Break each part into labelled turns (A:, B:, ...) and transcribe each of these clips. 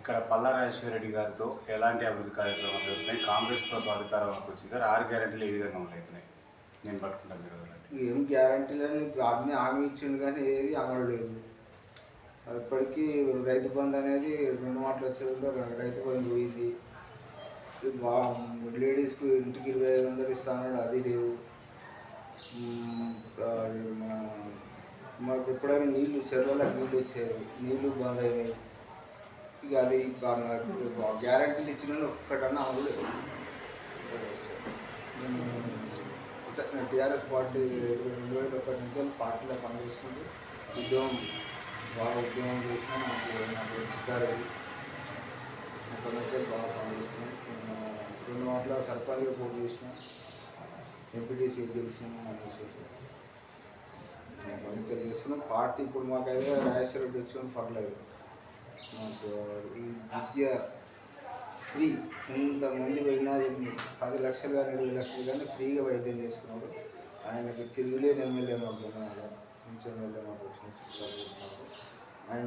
A: ఇక్కడ పల్లా రాజేశ్వరరెడ్డి గారితో ఎలాంటి అభివృద్ధి కార్యక్రమాలు జరుగుతున్నాయి? కాంగ్రెస్ ప్రభుత్వం అధికారంలోకి వచ్చి సార్ 6 గ్యారెంటీలు ఏ విధంగా అవుతున్నాయి? నేను పట్టుకుంటాను మీరు వదలండి.
B: ఏం గ్యారంటీలని అన్ని హామీ ఇచ్చిండు కానీ ఏది అమలు లేదు. ఇప్పటికీ రైతు బంధు అనేది 2 మాటలు వచ్చేది, రైతు బంధు పోయింది. లేడీస్కి ఇంటికి 2500 ఇస్తానన్నాడు, అది లేదు. మాకు ఎప్పుడైనా నీళ్ళు చెరువులకు నీళ్ళు వచ్చాయి, నీళ్ళు బంద్ అయినాయి. ఇక అది గ్యారంటీలు ఇచ్చిన ఒక్కటన్నా అమలు లేదు. టీఆర్ఎస్ పార్టీ 2021 నుంచి పార్టీలో పనిచేసుకుంటూ బాగా ఉద్యోగం చేసినా నాకు సిద్ధారెడ్డి అక్కడ నుంచి బాగా పనిచేస్తున్నాం. 2 మాటల సర్పంచ్గా పోటీ చేసిన, ఎంపీటీసీ గెలిచిన, మంచిగా చేస్తున్నాం. పార్టీ ఇప్పుడు మాకైతే రాజేశ్వరరెడ్డి వచ్చి పర్లేదు. మాకు ఈ విద్య ఫ్రీ, ఎంతమంది పోయినా 10 లక్షలు కానీ 20 లక్షలు కానీ ఫ్రీగా వైద్యం చేస్తున్నాడు. ఆయనకి తిరుగులేని ఎమ్మెల్యే మాకు మంచి ఎమ్మెల్యే మాకు వచ్చిన ఆయన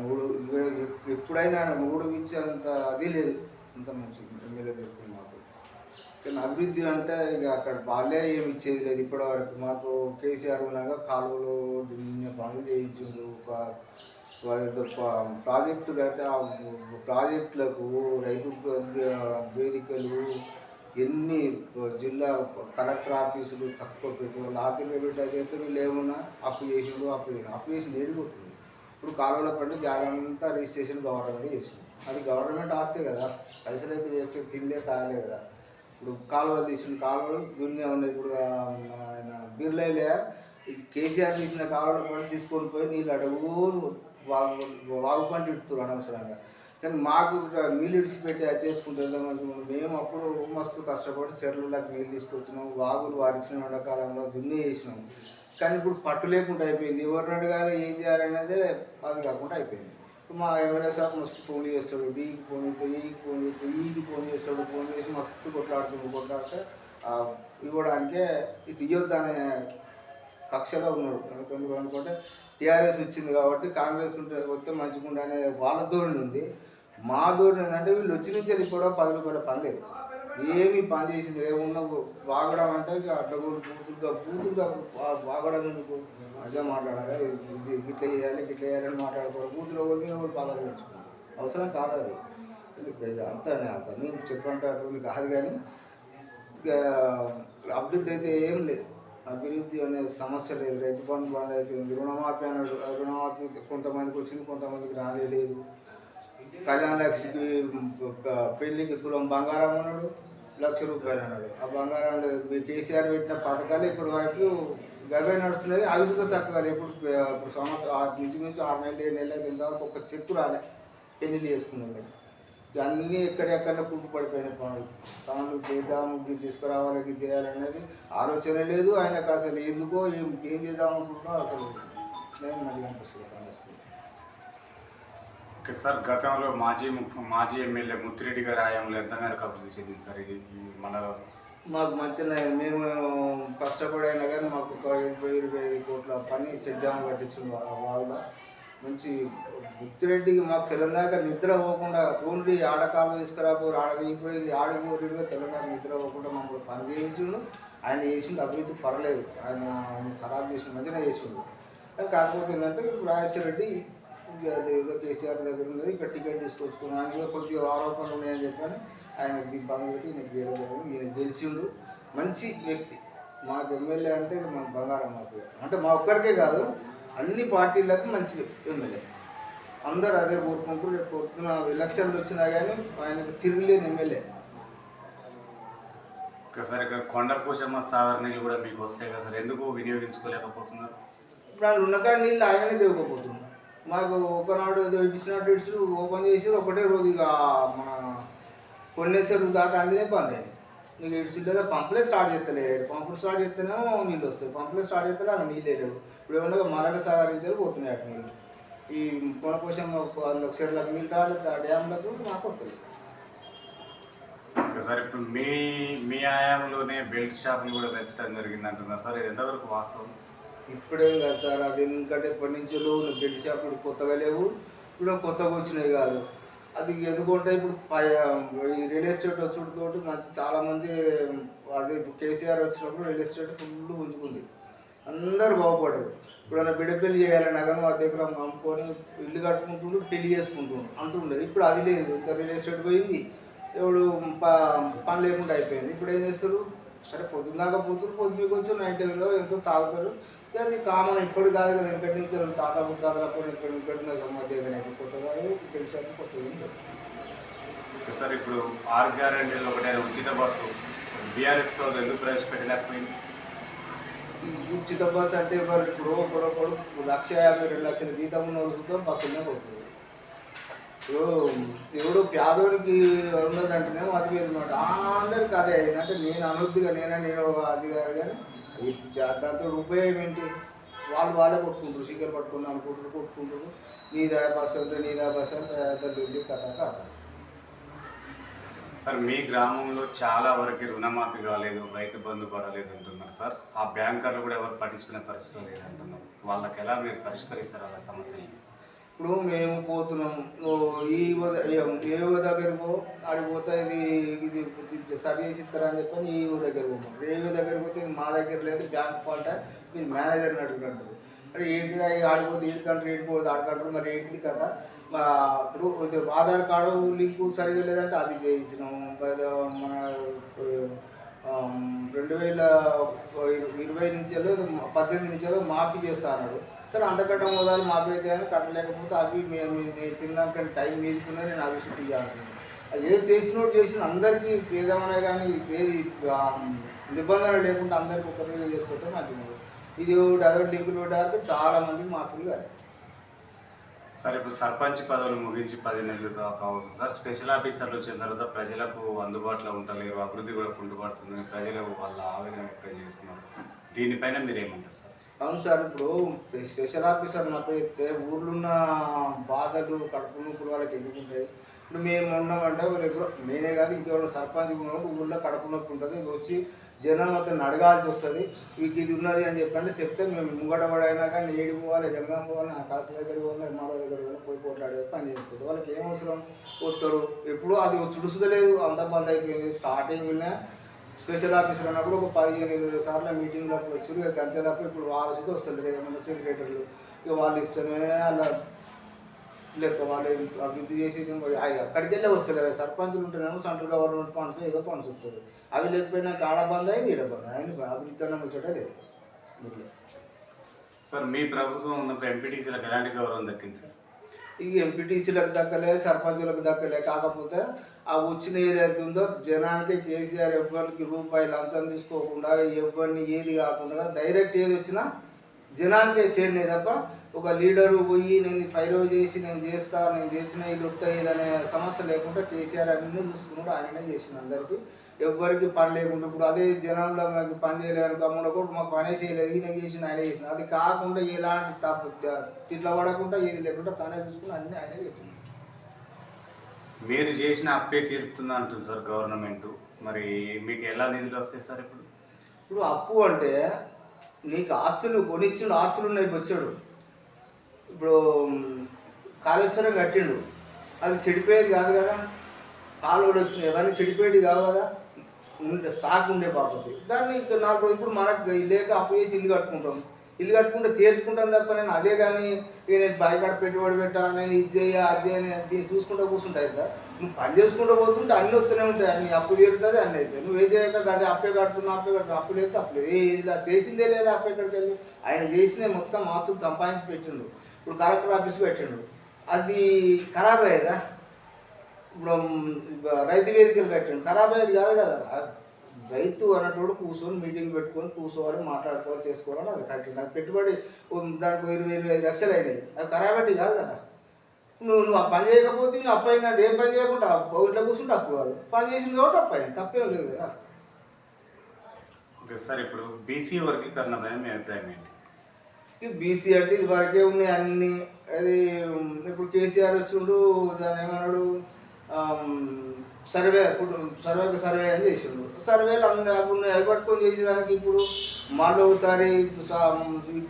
B: ఎప్పుడైనా ఆయన మూడు ఇచ్చేంత అది లేదు, అంత మంచి ఎమ్మెల్యే దొరుకుతుంది మాకు. కానీ అభివృద్ధి అంటే ఇక అక్కడ వాళ్ళే ఏమి ఇచ్చేది లేదు ఇప్పటివరకు. మాకు కేసీఆర్ ఉన్నాక కాలువలు పనులు చేయించిండు. ప్రాజెక్టు కడితే ఆ ప్రాజెక్టులకు రైతు వేదికలు ఎన్ని జిల్లా కలెక్టర్ ఆఫీసులు తక్కువ పెట్టి వాళ్ళు ఆర్థిక పెట్టయితే లేవున్నా అప్పు చేసి నేడిపోతుంది. ఇప్పుడు కాలువల పడి జాగ్రత్త రిజిస్ట్రేషన్ గవర్నమెంట్ చేసింది. అది గవర్నమెంట్ ఆస్తే కదా, పైసలు అయితే వేస్తే తిండే తాగలే కదా. ఇప్పుడు కాలువలు తీసిన కాలువలు దున్నే ఉన్నాయి. ఇప్పుడు ఆయన బిర్లైలే కేసీఆర్ తీసిన కాలువల పడి తీసుకొని పోయి నీళ్ళు అడుగు వాగు పంట ఇడుతున్నారు అనవసరంగా. కానీ మాకు నీళ్ళు ఇడిచిపెట్టి అది చేసుకుంటాం. మేము అప్పుడు మస్తు కష్టపడి చెర్లలోకి నీళ్ళు తీసుకొచ్చినాం, వాగులు వారిచ్చిన ఎండాకాలంలో దున్నే చేసినాం. కానీ ఇప్పుడు పట్టు లేకుండా అయిపోయింది. ఎవరిని అడగాలి ఏం చేయాలనేదే అది కాకుండా అయిపోయింది. మా ఎమ్మెల్యే సార్ మస్తు ఫోన్ చేస్తాడు, డీకి ఫోన్ చేస్తాడు, ఈకి ఫోన్ చేస్తాడు. ఫోన్ చేసి మస్తు కొట్లాడితే ఇవ్వడానికే ఇది ఇవ్వద్దు అనే కక్షలో ఉన్నాడు. ఎందుకంటే అనుకుంటే టీఆర్ఎస్ వచ్చింది కాబట్టి కాంగ్రెస్ వస్తే మంచిగా అనే వాళ్ళ ధోరణి ఉంది. మా ధోరణి ఏంటంటే వీళ్ళు వచ్చి నుంచి అది కూడా 10 రూపాయల పని లేదు, ఏమీ పని చేసింది ఏమున్నా వాగడం అంటే అడ్డగోలు బూతులుగా వాగడం ఎందుకు? అదే మాట్లాడాలి, గిట్ల చేయాలని మాట్లాడుకోవాలి. బూతులు ఒకటి పాదాలు పెంచుకోవాలి, అవసరం కాదు అది. అంతా నేను చెప్పంటే కాదు. కానీ ఇక అభివృద్ధి అయితే ఏం లేదు, అభివృద్ధి అనే సమస్య లేదు. రైతు బంధు బంద్ అయిపోయింది. రుణమాఫీ అన్నాడు, రుణమాఫీ కొంతమందికి వచ్చింది, కొంతమందికి రాలేదు. కళ్యాణ లక్ష్మికి పెళ్ళికి తులం బంగారం అన్నాడు, ₹1,00,000 అన్నాడు. ఆ బంగారం మీ కేసీఆర్ పెట్టిన పథకాలు ఇప్పటి వరకు గవే నడుస్తున్నాయి. అవి కూడా చక్కగా ఇప్పుడు సంవత్సరం మించుమించు 6 నెలలు 7 నెలలు ఇంతవరకు ఒక చెక్కు రాలే పెళ్ళిళ్ళు చేసుకున్నాం. అన్నీ ఎక్కడెక్కడ కుంటు పడిపోయిన పనులు చేద్దాము, తీసుకురావాలి, ఇది చేయాలనేది ఆలోచన లేదు ఆయనకు. అసలు ఎందుకో ఏం చేద్దామనుకుంటున్నా అసలు నేను మళ్ళీ అనిపిస్తుంది.
A: సార్, గతంలో మాజీ ఎమ్మెల్యే ముత్తిరెడ్డి గారి హయాంలో ఎంత మేరకు అభివృద్ధి చెందింది సార్? ఇది మన
B: మాకు మంచిగా మేము కష్టపడైనా కానీ మాకు 20 కోట్ల పని చెక్ డ్యామ్ కట్టించింది వాళ్ళ మంచి. ముత్తిరెడ్డికి మాకు తెలంగాణ నిద్ర పోకుండా ఓన్లీ ఆడకాలు తీసుకురాపోరు, ఆడదిగిపోయింది, ఆడపోరుగా తెలంగాణ నిద్ర పోకుండా మమ్మల్ని పని చేయించుండు. ఆయన చేసిండు అభివృద్ధి పర్లేదు, ఆయన ఖరాబ్ చేసిన మంచిగా చేసిండు. కానీ కాకపోతే ఏంటంటే రాజేశ్వరరెడ్డి అది ఏదో కేసీఆర్ దగ్గర ఉన్నది, ఇక్కడ టికెట్ తీసుకొచ్చుకున్నాను. ఆయన కొద్దిగా ఆరోపణలు ఉన్నాయని చెప్పని ఆయనకి దిబ్బంది పెట్టి ఈయన గెలిచిండు. మంచి వ్యక్తి. మాకు ఎమ్మెల్యే అంటే మన బంగారం. మాకు అంటే మా ఒక్కరికే కాదు, అన్ని పార్టీలకు మంచి ఎమ్మెల్యే. అందరూ అదే కోరుకుంటూ రేపు పొద్దున ఎలక్షన్లు వచ్చినా కానీ ఆయనకు తిరుగులేని ఎమ్మెల్యే.
A: సార్, ఇక్కడ కొండపోచమ్మ సాగర్ నీళ్ళు కూడా మీకు వస్తాయి కదా సార్, ఎందుకు వినియోగించుకోలేకపోతున్నారు?
B: ఇప్పుడు ఆయన ఉన్నకాడ నీళ్ళు ఆయననే దిగకపోతున్నాం. మాకు ఒకనాడు ఏదో ఇచ్చినట్టు ఇడ్స్ ఓపెన్ చేసి ఒకటే రోజు ఇక మన కొన్నేసరి దాకా అందినే బంద్ అయ్యింది. నీకు ఇడ్స్ లేదా పంపులే స్టార్ట్ చేస్తలేదు. పంపులు స్టార్ట్ చేస్తేనేమో నీళ్ళు వస్తాయి, పంపులే స్టార్ట్ చేస్తే అక్కడ నీళ్ళు లేవు. ఇప్పుడు ఏమన్నా మరణ సాగర్ నుంచి పోతున్నాయి అటు నీళ్ళు. ఈ కొండపోషం చెరువులకు నీళ్ళు రాలేదు, ఆ డ్యామ్లకు మాకు వస్తుంది.
A: సార్, ఇప్పుడు మీ హయాంలోనే బెల్ట్ షాపులు కూడా పెంచడం జరిగింది అంటున్నారు సార్, ఇది ఎంతవరకు వాస్తవం?
B: ఇప్పుడేం కాదు సార్, అది ఎందుకంటే ఎప్పటి నుంచో బెల్ట్ షాపులు కొత్తగా లేవు, ఇప్పుడు కొత్తగా వచ్చినాయి కాదు. అది ఎందుకంటే ఇప్పుడు ఈ రియల్ ఎస్టేట్ వచ్చుడుతోటి మంచి చాలామంది అది కేసీఆర్ వచ్చినప్పుడు రియల్ ఎస్టేట్ ఫుల్ ఉంచుకుంది, అందరూ బాగుపడ్డారు. ఇప్పుడు బిడ్డ పెళ్లి చేయాలని కానీ మా దగ్గర అమ్ముకొని ఇల్లు కట్టుకుంటుండ్రు, పెళ్లి చేసుకుంటుండ్రు అంత ఉండదు. ఇప్పుడు అది లేదు, ఇంత రియల్ ఎస్టేట్ పోయింది, ఎవడు పని లేకుండా అయిపోయింది. ఇప్పుడు ఏం చేస్తారు, సరే పొద్దున్న దాకా పోతున్నారు, పొద్దున్నకి వచ్చి నైట్ టైంలో ఎంతో తాగుతారు. అది కామన్, ఇప్పుడు కాదు కదా, వెంకటి నుంచి తాత ముత్తాతలప్పుడు ఇక్కడ సమాజం కొత్తగా తెలిసాక కొత్తగా.
A: సార్ ఇప్పుడు 6 గ్యారెంటీలు ఒకటైన ఉచిత బస్సు బీఆర్ఎస్ ప్రభుత్వం ఎందుకు ప్రవేశపెట్టలేకపోయింది?
B: ఉచిత బస్సు అంటే మరి ఇప్పుడు ఒకరొకరు 1,50,000 2,00,000 జీతం ఉన్న చూద్దాం బస్సులోనే పోతుంది. ఇప్పుడు ఎవడు పేదోడికి ఉన్నదంటేనేమో అది వేరు మాట, అందరికి అదే అయింది. అంటే నేను అనొద్దుగా నేను అది కాదు, కానీ దాంతో ఉపయోగం ఏంటి? వాళ్ళే కొట్టుకుంటారు, సీకర్ పట్టుకుని అనుకుంటారు, కొట్టుకుంటారు. నీదా బస్సు అంటే నీదా బస్సు అంటే కథ కాదు.
A: సార్ మీ గ్రామంలో చాలా వరకు రుణమాఫీ కాలేదు, రైతు బంధు పడలేదు అంటున్నారు సార్. ఆ బ్యాంకర్లు కూడా ఎవరు పట్టించుకునే పరిస్థితి లేదంటున్నారు. వాళ్ళకి ఎలా మీరు పరిష్కరిస్తారు అలా సమస్యలు?
B: ఇప్పుడు మేము పోతున్నాం, ఏ దగ్గరకు ఆడిపోతే ఇది సరి చేసి ఇస్తారా అని చెప్పని ఈ దగ్గర పోతాం. ఏ దగ్గరికి పోతే మా దగ్గర లేదు, బ్యాంక్ ఫాల్ట్, మీరు మేనేజర్ని అడుగుతుంటారు. మరి ఏంటిది ఆడిపోతే ఈడికంటారు, ఈడిపోతే ఆడుకుంటారు, మరి ఏంటిది కదా. ఇప్పుడు ఆధార్ కార్డు లింకు సరిగా లేదంటే అది చేయించినాము. మన 2020 నుంచి 18 నుంచి మాఫీ చేస్తా అన్నాడు. సరే అంతకంటే మొదలు మాఫీ అయితే అని కట్టలేకపోతే అవి మేము చిన్నకంటే టైం మీదుకున్నది, నేను అవి షూట్ ఇవ్వాలి. అది ఏది చేసిన అందరికీ పేదమనే కానీ ఏది నిబంధనలు లేకుండా అందరికీ ఒక్కసారి చేసుకుంటే మంచిది. ఇది అదొకటి లింకులు పెట్టడానికి చాలా మందికి మాఫీలు కాదు.
A: సార్ ఇప్పుడు సర్పంచ్ పదవులు ముగించి 10 నెలలు కావచ్చు సార్. స్పెషల్ ఆఫీసర్లు వచ్చిన తర్వాత ప్రజలకు అందుబాటులో ఉండలేరు, అభివృద్ధి కూడా కుంటుపడుతుంది, ప్రజలు వాళ్ళ ఆవేదన వ్యక్తం చేస్తున్నారు. దీనిపైన మీరు ఏమంటారు సార్?
B: అవును సార్, ఇప్పుడు స్పెషల్ ఆఫీసర్ నాకు చెప్తే ఊర్లో ఉన్న బాధలు కడుపు నొప్పులు వాళ్ళకి ఎందుకుంటాయి. ఇప్పుడు మేము ఉన్నామంటే ఇప్పుడు నేనే కాదు, ఇంకెవరు సర్పంచ్ ఉన్నప్పుడు ఊళ్ళో కడుపు నొప్పి ఉంటుంది, వచ్చి జనం మొత్తం అడగాల్సి వస్తుంది. మీకు ఇది ఉన్నది అని చెప్పండి, చెప్తే మేము ముంగటపడైనా కానీ ఏడు పోవాలి, జనగాం పోవాలి, ఆ కలెక్టర్ దగ్గర పోవాలి, ఎంఆర్ఓ దగ్గర పోయి పోట్లాడే పని చేసుకుంటారు. వాళ్ళకి ఏం అవసరం వస్తారు, ఎప్పుడు అది చుడుసుదలేదు, అంత బంద్ అయిపోయింది. స్టార్టింగ్లోనే స్పెషల్ ఆఫీసర్ ఉన్నప్పుడు ఒక 15-20 సార్లు మీటింగ్లో వచ్చారు, ఇక అంతే తప్ప ఇప్పుడు వాళ్ళతో వస్తుంటారు ఏమన్నా సెక్రటరీలు, ఇక వాళ్ళు ఇష్టమే అలా లేక వాళ్ళు అభివృద్ధి చేసి అక్కడికి వెళ్ళే వస్తారు. సర్పంచులు ఉంటేనేమో సెంట్రల్ గవర్నమెంట్ ఫండ్స్ ఏదో ఫండ్స్ వస్తుంది, అవి లేకపోయినా ఆడ బంద్ అయింది, ఈడ బంద్ అయింది, అభివృద్ధి అన్న ముచ్చట లేదు.
A: సార్ మీ ప్రభుత్వం ఉన్నప్పుడు ఎంపీటీసీలకు ఎలాంటి గౌరవం దక్కింది సార్?
B: ఇక ఎంపీటీసీలకు దక్కలే, సర్పంచులకు దక్కలే. కాకపోతే ఆ వచ్చిన ఏదైతే ఉందో జనానికి కేసీఆర్ ఎవరికి రూపాయి లంచం తీసుకోకుండా, ఎవరిని ఏది కాకుండా డైరెక్ట్ ఏది వచ్చినా జనానికే చేరినాయి తప్ప ఒక లీడరు పోయి నేను ఫైలో చేసి నేను చేస్తా, నేను చేసిన ఇది వస్తాయి అనే సమస్య లేకుండా కేసీఆర్ అన్నీ చూసుకున్నాడు, ఆయననే చేసిన అందరికీ. ఎవరికి పని లేకుండా ఇప్పుడు అదే జనంలో మాకు పని చేయలేదు కమ్ముడు కూడా మాకు పనే చేయలేదు, ఈయన చేసిన ఆయన చేసిన, అది కాకుండా ఎలాంటి తప్పు తిట్ల పడకుండా ఏది లేకుండా తనే చూసుకుని అన్నీ ఆయనే చేసిన.
A: మీరు చేసిన అప్పే తీరుతుందా అంటుంది సార్ గవర్నమెంట్, మరి మీకు ఎలా నిధులు వస్తాయి సార్?
B: ఇప్పుడు అప్పు అంటే నీకు ఆస్తులు కొనిచ్చిండు, ఆస్తులు ఉన్నాయి వచ్చాడు. ఇప్పుడు కాళేశ్వరం కట్టిండు, అది చెడిపోయేది కాదు కదా, కాలువలు వచ్చినాయి అవన్నీ చెడిపోయేది కావు కదా, స్టాక్ ఉండే పద్ధతి. దాన్ని నాకు ఇప్పుడు మనకు లేక అప్పు చేసి ఇల్లు కట్టుకుంటాం, ఇల్లు కట్టుకుంటే తీర్చుకుంటాను తప్ప నేను అదే కానీ ఇక నేను బయకాడ పెట్టుబడి పెట్టా, నేను ఇది చేయ అది చేయని దీన్ని చూసుకుంటూ కూర్చుంటాయి కదా. నువ్వు పని చేసుకుంటూ పోతుంటే అన్నీ వస్తూనే ఉంటాయి, అన్ని అప్పు తీరుతుంది అన్నీ అవుతాయి. నువ్వు ఏం చేయక అదే అప్పే కడుతున్నావు, అప్పు లేదు అప్పు లేదు, ఇలా చేసిందే లేదా అప్పు ఎక్కడికి వెళ్ళి ఆయన చేసిన మొత్తం ఆస్తులు సంపాదించి పెట్టిండు. ఇప్పుడు కలెక్టర్ ఆఫీస్ పెట్టిండు, అది ఖరాబ్ అయ్యేదా? ఇప్పుడు రైతు వేదికలు కట్టిండు, ఖరాబ్ అయ్యేది కాదు కదా. రైతు అన్నట్టు కూర్చొని మీటింగ్ పెట్టుకొని కూర్చోవాలి, మాట్లాడుకోవాలి, చేసుకోవాలి, అది కట్టిండు. అది పెట్టుబడి దానికి 20-25 లక్షలు అయినాయి, అది ఖరాబ్ అంటే కాదు కదా. నువ్వు ఆ పని చేయకపోతే నువ్వు అప్పు అయిందంటే ఏం పని చేయకుండా ఇట్లా కూర్చుంటే అప్పు కాదు, పని చేసింది కాబట్టి అప్పు అయింది, తప్పేం లేదు కదా.
A: ఓకే సార్, ఇప్పుడు బీసీ వర్గీకరణ పైన మీ అభిప్రాయం ఏంటి?
B: బీసీ అంటే ఇది వరకే ఉన్నాయి అన్ని. అది ఇప్పుడు కేసీఆర్ వచ్చిండు, దాన్ని ఏమన్నాడు సర్వే అని చేసిండు. సర్వేలు అందరూ అప్పుడు అవి పట్టుకొని చేసేదానికి ఇప్పుడు మళ్ళీ ఒకసారి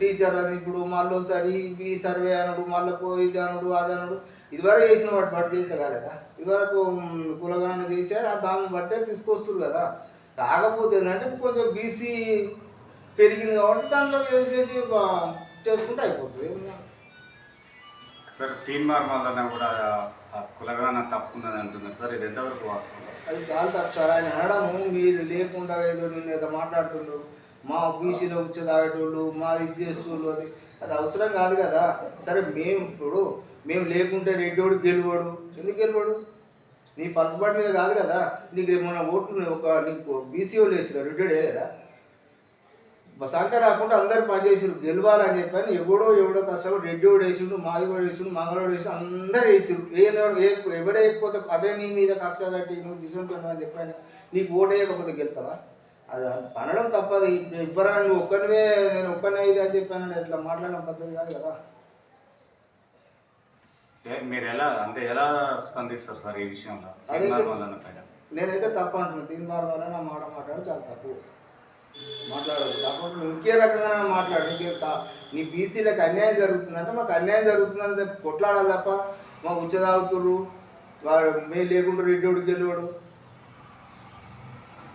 B: టీచర్ అని ఇప్పుడు మళ్ళీ ఒకసారి ఈ సర్వే అనడు, మళ్ళీ ఇది అనడు, అది అనడు. ఇదివరకు చేసిన వాటి బట్టి చేస్తే కాలేదా? ఇదివరకు కులగణన చేసే దాన్ని బట్టే తీసుకొస్తారు కదా. కాకపోతే ఏంటంటే కొంచెం బీసీ పెరిగింది కాబట్టి దాంట్లో ఏదో చేసి చేసుకుంటే అయిపోతుంది.
A: సార్ తీన్మార్ వల్ల కూడా ఆ కులగణన తప్పు ఉన్నది అంటున్నారు సార్, ఇది ఎంతవరకు వాస్తవం?
B: అది చాలా తప్పు సార్. ఆయన అనడము మీరు లేకుండా ఏదో నేను ఏదో మాట్లాడుతుండ్రు, మా బీసీలో ఉచ్చదాగేటోళ్ళు, మా ఇది చేస్తుండ్రు, అది అది అవసరం కాదు కదా. సరే మేము లేకుంటే రెడ్డోడు గెలువాడు, ఎందుకు గెలువాడు? నీ పలుకుబాటు మీద కాదు కదా. నీకు ఏమన్నా ఓట్లు నీకు బీసీ వాళ్ళు వేసిరు, రెడ్డోడు వేయలేదా? సంఖ్య రాకుండా అందరు పనిచేసారు గెలవాలని చెప్పని ఎవడో కష్టపడి రెడ్డోడు వేసిండు, మాది కూడా వేసిండు, మంగళోడు వేసి అందరు వేసారు. ఎవడేయకపోతే అదే నీ మీద కక్ష కట్టి నువ్వు తీసుకుంటున్నావు అని చెప్పాను. నీకు ఓటు వేయకపోతే గెలుతావా? అది అనడం తప్పది. ఇవ్వరా నువ్వు ఒక్కనివే నేను ఒక్కనే ఇది అని చెప్పాను, ఇట్లా మాట్లాడడం పద్ధతి కాదు కదా.
A: మీరు ఎలా స్పందిస్తారు సార్ ఈ విషయంలో?
B: నేనైతే తప్పు అంటున్నాను. తీన్మార్ వల్ల నా మాట మాట్లాడి చాలా తప్పు మాట్లాడదు. కాకపోతే ఇంకే రకంగా మాట్లాడు. నీ బీసీలకు అన్యాయం జరుగుతుందంటే మాకు అన్యాయం జరుగుతుందని చెప్పి కొట్లాడాలి తప్ప మా ఉచ్చదాగుతుర్రు వాడు మేము లేకుండా రెడ్డోడు గెలవాడు,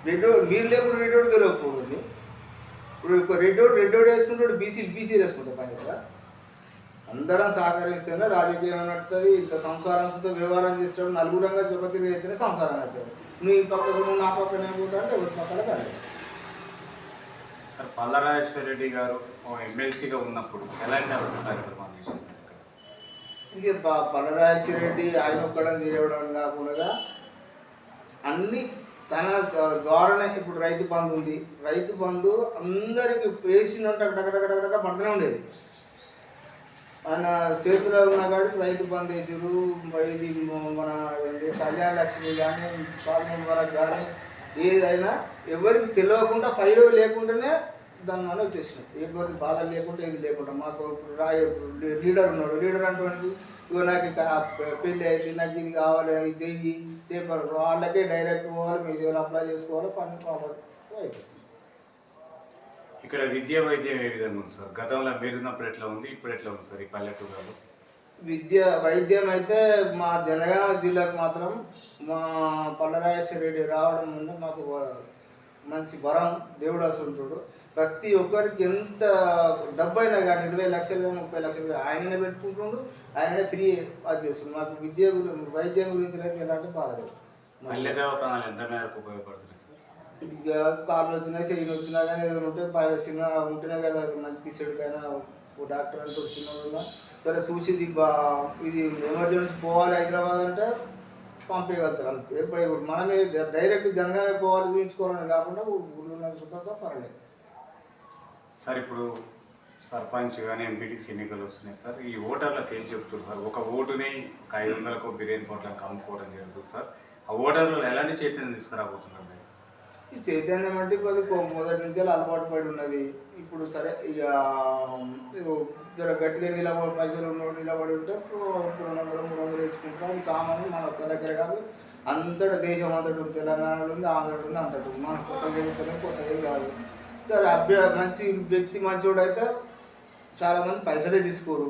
B: మీరు లేకుండా రెడ్డోడు గెలవకూడదు. ఇప్పుడు రెడ్డోడు వేసుకుంటాడు, బీసీలు వేసుకుంటారు పని కదా. అందరం సహకరిస్తేనే రాజకీయం నడుస్తుంది. ఇంత సంసారంతో వ్యవహారం చేస్తాడు, నలుగురంగా జొగతిరిగి అయితేనే సంసారం అవుతుంది. నువ్వు ఈ పక్కకు నువ్వు నా పక్కన ఏమవుతా అంటే ఎవరి పక్కన కాదు.
A: సార్ పల్లరాజేశ్వర రెడ్డి గారు ఎమ్మెల్సీగా ఉన్నప్పుడు ఎలాంటి కార్యక్రమాలు చేసేసారు?
B: ఇక పల్లరాజేశ్వర రెడ్డి ఆయన ఒక్కడం చేయడం కాకుండా అన్ని తన ద్వారానే. ఇప్పుడు రైతు బంధు ఉంది, రైతు బంధు అందరికి వేసినట్టు అక్కడక్కడక్కడక్కడ పడుతూనే ఉండేది. ఆయన చేతిలో ఉన్న కాడికి రైతు బంధు వేసారు. ఇది మన కళ్యాణ లక్ష్మి కానీ స్వామి వరకు కానీ ఏదైనా ఎవరికి తెలియకుండా ఫైల్ లేకుండానే దాని వల్ల వచ్చేసినాం. ఎవరికి బాధ లేకుండా ఏది లేకుండా మాకు లీడర్ ఉన్నాడు. లీడర్ అటువంటి ఇగో నాకు పెళ్ళి అయితే నాకు ఇది కావాలి, ఇది చెయ్యి చేపలు వాళ్ళకే డైరెక్ట్ పోవాలి, మీరు అప్లై చేసుకోవాలి, పని కావాలి, అయిపోతుంది.
A: ఇక్కడ విద్యా వైద్యం ఏ విధంగా ఉంది సార్? గతంలో మీరున్నప్పుడు ఎట్లా ఉంది, ఇప్పుడు ఎట్లా ఉంది సార్ ఈ పల్లెటూరులో?
B: వైద్యం అయితే మా జనగామ జిల్లాకు మాత్రం మా పల్లరాజేశ్వర రెడ్డి రావడం వల్ల మాకు మంచి వరం. దేవుడు అసలు ప్రతి ఒక్కరికి ఎంత డబ్బు అయినా కానీ 20 లక్షలు కానీ 30 లక్షలు కానీ ఆయననే పెట్టుకుంటుండు, ఆయననే ఫ్రీ అది చేస్తుండు. మాకు వైద్యం గురించి అయితే ఎలాంటి బాధ లేదు.
A: ఎంత మేరకు ఉపయోగపడుతుంది సార్?
B: ఇక కాళ్ళు వచ్చినా చెయ్యి వచ్చినా కానీ ఏదైనా ఉంటే చిన్న ఉంటేనే కదా మంచికి చెడుకైనా డాక్టర్ అంటూ చిన్న సరే చూసి ఇది ఎమర్జెన్సీ పోవాలి హైదరాబాద్ అంటే పంపించగలుగుతారు. ఇప్పుడు మనమే డైరెక్ట్ జనగానే పోవాలి చూపించుకోవాలని కాకుండా ఊళ్ళో సుఖంతో పర్లేదు
A: సార్. ఇప్పుడు సర్పంచ్ కానీ ఎంపీటీసీ ఎన్నికలు వస్తున్నాయి సార్. ఈ ఓటర్లకు ఏం చెప్తారు సార్? ఒక ఓటుని ఒక 500కు బిర్యానీ పొట్లకు అమ్ముకోవడం జరుగుతుంది సార్. ఆ ఓటర్లు ఎలాంటి చైతన్యం తీసుకురాబోతున్నారు?
B: ఈ చైతన్యం అంటే అది మొదటి నుంచి అలవాటు పడి ఉన్నది. ఇప్పుడు సరే ఇక గట్టిగా నిలబడి పైసలు ఉన్నోడు నిలబడి ఉంటే 200 300 వేసుకుంటాం. అది కామన్, మన ఒక్క దగ్గర కాదు, అంతటా దేశం అంతటి ఉంది. తెలంగాణలో ఉంది, ఆంధ్రలో ఉంది, అంతటి ఉంది. మన కొత్తగా వెళ్తున్నాం, కొత్తగా కాదు. సరే మంచి వ్యక్తి మంచివాడు అయితే చాలామంది పైసలే తీసుకోరు.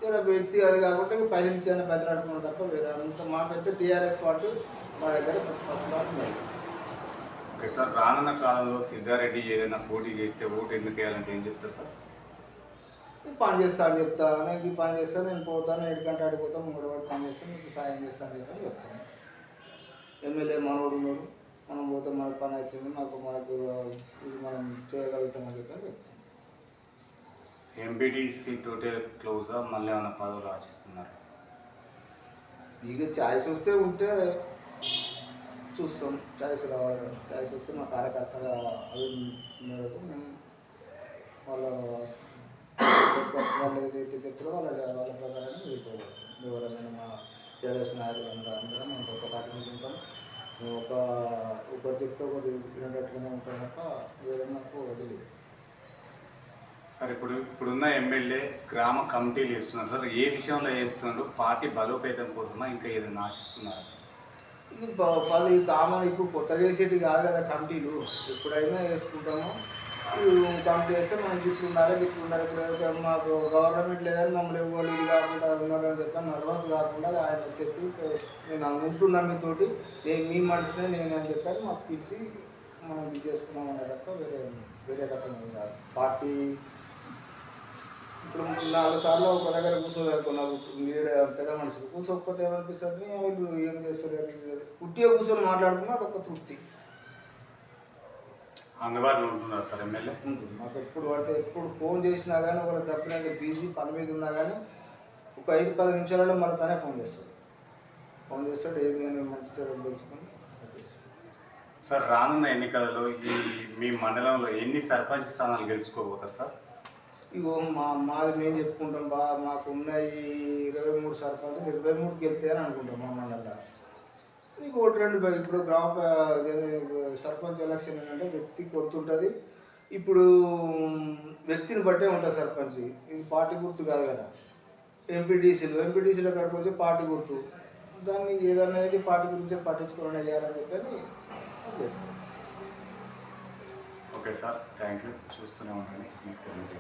B: సరే వ్యక్తి అది కాబట్టి పైసలు ఇచ్చాయని బెదరాడుకున్నాం తప్ప వేరే అంత మాకైతే టీఆర్ఎస్ పార్టీ మా దగ్గర ఫస్ట్ క్లాస్ ఉంది.
A: ఓకే సార్, రానున్న కాలంలో సిద్ధారెడ్డి ఏదైనా పోటీ చేస్తే ఓటు ఎందుకు వేయాలంటే ఏం చెప్తారు సార్?
B: నేను పని చేస్తా అని చెప్తా, నేను ఈ పని చేస్తాను, నేను పోతాను, 7 గంటలు ఆడిపోతాను, 3 వరకు పని చేస్తాను, మీకు సాయం చేస్తాను చెప్పని చెప్తాను. ఎమ్మెల్యే మనోడు ఉన్నాడు, మనం పోతే మనకు పని అవుతుంది, మనకు ఇది మనం చేయగలుగుతామని చెప్పని చెప్తాను.
A: ఎంపీటీసీ తోటే క్లోజా, మళ్ళీ ఏమైనా పదవులు ఆశిస్తున్నారు?
B: ఇక ఛాయిస్ వస్తే ఉంటే చూస్తాం. ఛాయిస్ రావాలి కదా, ఛాయిస్ వస్తే మా కార్యకర్తల అది మేరకు మేము వాళ్ళు ఏదైతే చెప్తారో వాళ్ళ ప్రకారం వెళ్ళిపోవాలి. ఎవరైనా మా టీఆర్ఎస్ నాయకులు అందరం మేము ఒక పార్టీ నుంచి ఉంటాం. మేము ఒకరి చెప్తే ఒకటి వినట్టుగానే ఉంటాం తప్ప వేరే నాకు వదిలేదు.
A: సార్, ఇప్పుడున్న ఎమ్మెల్యే గ్రామ కమిటీలు వేస్తున్నారు సార్. ఏ విషయంలో వేస్తున్నారు? పార్టీ బలోపేతం కోసమా, ఇంకా ఏదైనా ఆశిస్తున్నారు?
B: ఇది కామన్, ఇప్పుడు కొత్తగా వేసేటి కాదు కదా కమిటీలు. ఎప్పుడైనా వేసుకుంటాము. కంప్లీట్ చేస్తే మనం గిట్లు ఉండాలి ఇప్పుడు మాకు గవర్నమెంట్ లేదని మమ్మల్ని ఇవ్వాలి ఇది కాకుండా ఉన్నారని చెప్పి నర్వస్ కాకుండా ఆయన చెప్పి నేను ఉంటున్నాను మీతోటి నేను మీ మనిషినే నేను అని చెప్పాను మాకు పిలిచి మనం ఇది చేసుకున్నాం అనే తప్ప వేరే రకంగా కాదు. పార్టీ ఇప్పుడు 4 సార్లు ఒక దగ్గర కూర్చోలేకున్నారు మీరు పెద్ద మనుషులు కూర్చోకపోతే ఏమనిపిస్తుంది వీళ్ళు ఏం చేస్తారు ఉట్టిగా కూర్చొని మాట్లాడుకున్నా అదొక తృప్తి
A: అందుబాటులో ఉంటున్నారు సార్ ఎమ్మెల్యే.
B: ఉంటుంది. మాకు ఎప్పుడు పడితే ఎప్పుడు ఫోన్ చేసినా కానీ ఒకరు తప్పినంత బిజీ పని మీద ఉన్నా కానీ ఒక 5-10 నిమిషాలలో మళ్ళీ తనే ఫోన్ చేస్తాడు ఏది నేను మంచి సేవలు తెలుసుకొని
A: సార్ రానున్న ఎన్నికలలో మీ మండలంలో ఎన్ని సర్పంచ్ స్థానాలు గెలుచుకోబోతారు సార్?
B: ఇగో మాది మేము చెప్పుకుంటాం మాకు ఉన్నాయి 23 సర్పంచులు 23 గెలితే అని అనుకుంటాం మా మండలంలో. మీకు 1-2 ఇప్పుడు సర్పంచ్ ఎలక్షన్ ఏంటంటే వ్యక్తి కొడుతుంటుంది. ఇప్పుడు వ్యక్తిని బట్టే ఉంటుంది సర్పంచ్. ఇది పార్టీ గుర్తు కాదు కదా. ఎంపీటీసీలో కాడికి వచ్చి పార్టీ గుర్తు దాన్ని ఏదన్నా అయితే పార్టీ గురించి పట్టించుకోవడం చేయాలని చెప్పని చేస్తాం.
A: Okay sir, thank you. చూస్తూనే ఉండండి మీకు తెలియదు.